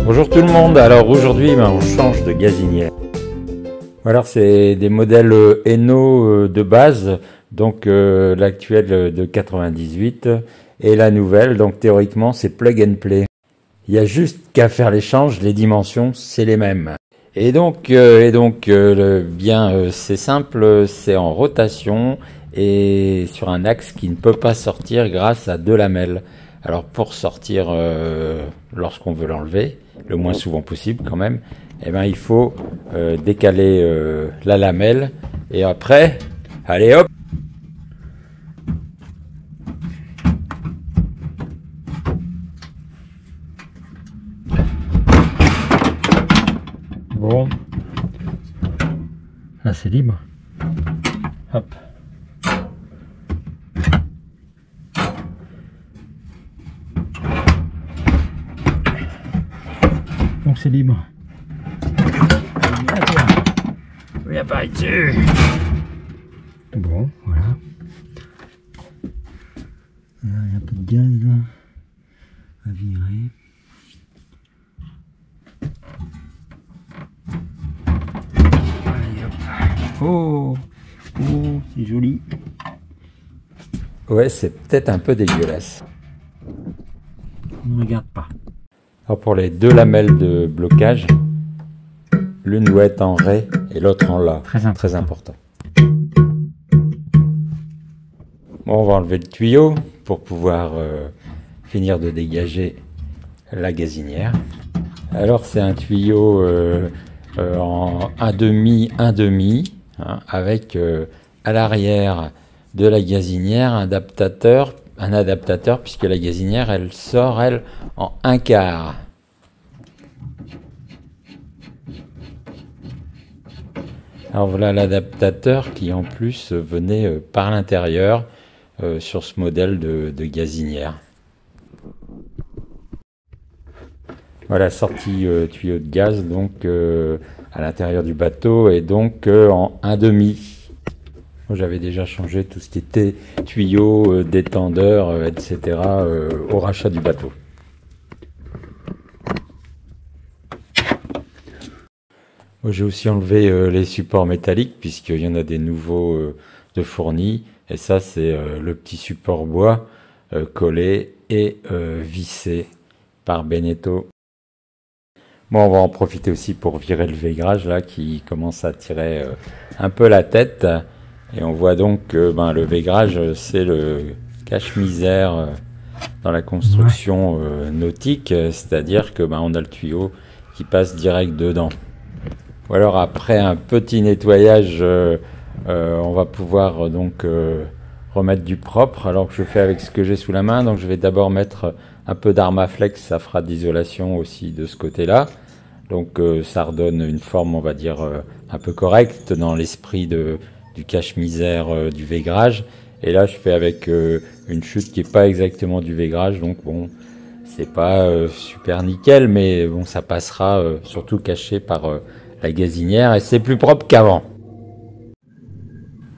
Bonjour tout le monde, alors aujourd'hui on change de gazinière. Alors c'est des modèles Eno de base, donc l'actuelle de 98 et la nouvelle, donc théoriquement c'est plug and play. Il y a juste qu'à faire l'échange, les dimensions c'est les mêmes. Et donc c'est simple, c'est en rotation et sur un axe qui ne peut pas sortir grâce à deux lamelles. Alors pour sortir lorsqu'on veut l'enlever, le moins souvent possible quand même, eh ben, il faut décaler la lamelle et après, allez hop. Bon, là c'est libre. Hop. Donc c'est libre. Viens par dessus. Bon, voilà. Là, il y a un peu de gaz là, à virer. Allez, hop. Oh, c'est joli. Ouais, c'est peut-être un peu dégueulasse. Ne regarde pas. Alors pour les deux lamelles de blocage, l'une doit être en ré et l'autre en la. Très important. Bon, on va enlever le tuyau pour pouvoir finir de dégager la gazinière. Alors c'est un tuyau en 1,5, hein, avec à l'arrière de la gazinière un adaptateur puisque la gazinière elle sort elle en 1/4. Alors voilà l'adaptateur qui en plus venait par l'intérieur sur ce modèle de gazinière. Voilà, sortie tuyau de gaz donc à l'intérieur du bateau et donc en 1,5. J'avais déjà changé tout ce qui était tuyaux, détendeurs, etc. Au rachat du bateau. J'ai aussi enlevé les supports métalliques puisqu'il y en a des nouveaux de fournis. Et ça c'est le petit support bois collé et vissé par Beneteau. Bon, on va en profiter aussi pour virer le vaigrage là qui commence à tirer un peu la tête. Et on voit donc que le vaigrage c'est le cache-misère dans la construction nautique, c'est-à-dire que on a le tuyau qui passe direct dedans. Ou alors après un petit nettoyage, on va pouvoir donc remettre du propre. Alors que je fais avec ce que j'ai sous la main, donc je vais d'abord mettre un peu d'Armaflex, ça fera d'isolation aussi de ce côté-là. Donc ça redonne une forme, on va dire, un peu correcte dans l'esprit du cache-misère du vaigrage. Et là je fais avec une chute qui n'est pas exactement du vaigrage, donc bon, c'est pas super nickel, mais bon, ça passera, surtout caché par la gazinière, et c'est plus propre qu'avant.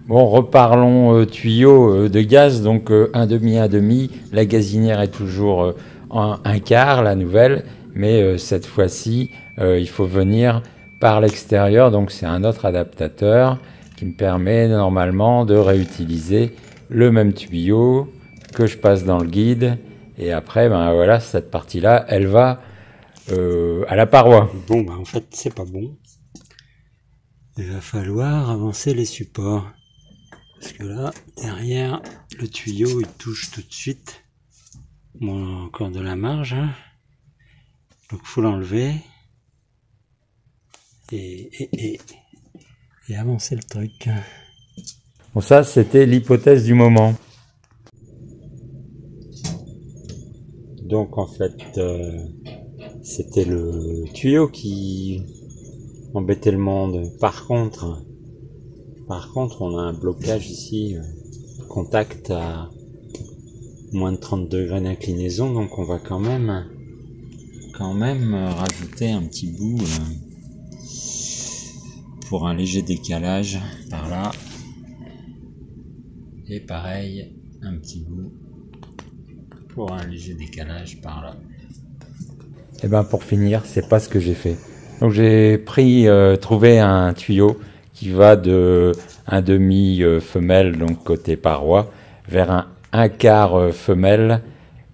Bon, reparlons tuyaux de gaz, donc 1,5, la gazinière est toujours en 1/4, la nouvelle, mais cette fois-ci, il faut venir par l'extérieur, donc c'est un autre adaptateur qui me permet normalement de réutiliser le même tuyau que je passe dans le guide, et après, voilà, cette partie-là, elle va à la paroi. Bon, en fait, c'est pas bon. Il va falloir avancer les supports. Parce que là, derrière, le tuyau, il touche tout de suite. Bon, encore de la marge. Hein. Donc, il faut l'enlever. Et avancer le truc. Bon, ça, c'était l'hypothèse du moment. Donc, en fait, c'était le tuyau qui embêtait le monde. Par contre, on a un blocage ici, contact à moins de 30 degrés d'inclinaison, donc on va quand même rajouter un petit bout pour un léger décalage par là. Et pareil, un petit bout pour un léger décalage par là. Et ben pour finir, c'est pas ce que j'ai fait. Donc j'ai trouvé un tuyau qui va de un demi femelle, donc côté paroi, vers un quart femelle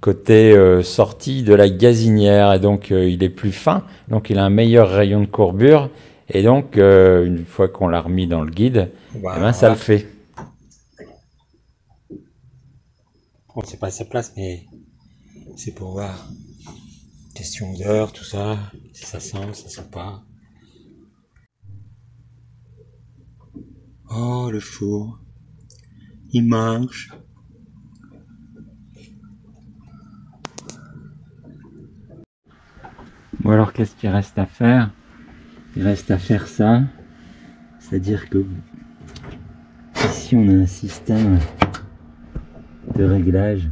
côté sortie de la gazinière. Et donc il est plus fin, donc il a un meilleur rayon de courbure. Et donc une fois qu'on l'a remis dans le guide, Bah, eh ben, ça le fait. Bon, c'est pas à sa place, mais c'est pour voir. Question d'heure, tout ça, si ça sent pas. Oh, le four. Il marche. Bon alors qu'est-ce qu'il reste à faire? Il reste à faire ça. C'est-à-dire que ici on a un système de réglage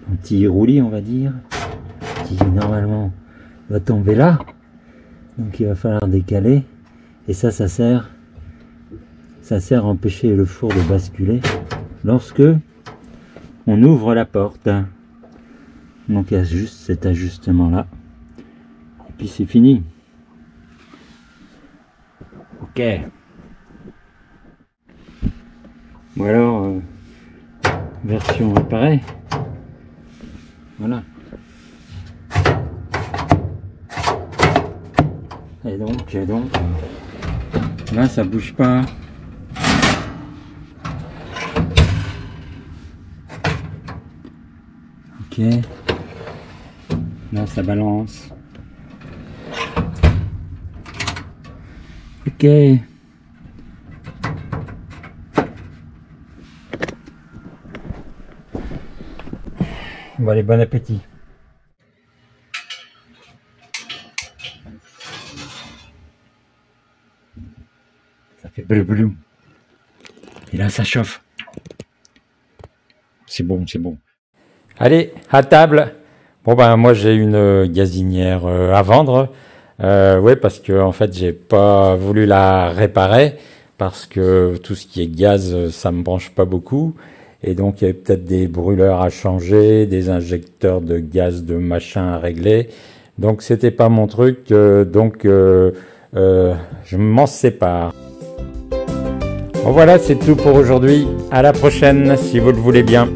anti-roulis, on va dire, qui normalement va tomber là. Donc il va falloir décaler. Et ça sert à empêcher le four de basculer lorsque on ouvre la porte. Donc il y a juste cet ajustement là. Et puis c'est fini. Ok. Bon alors, version réparée. Voilà. Et donc, là ça bouge pas. Ok. Là ça balance. Ok. Bon allez, bon appétit. Ça fait bleu bleu. Et là ça chauffe. C'est bon, c'est bon. Allez, à table. Bon ben moi j'ai une gazinière à vendre. Ouais, parce que en fait j'ai pas voulu la réparer parce que tout ce qui est gaz ça me branche pas beaucoup. Et donc il y avait peut-être des brûleurs à changer, des injecteurs de gaz de machin à régler. Donc c'était pas mon truc, je m'en sépare. Bon voilà, c'est tout pour aujourd'hui. À la prochaine si vous le voulez bien.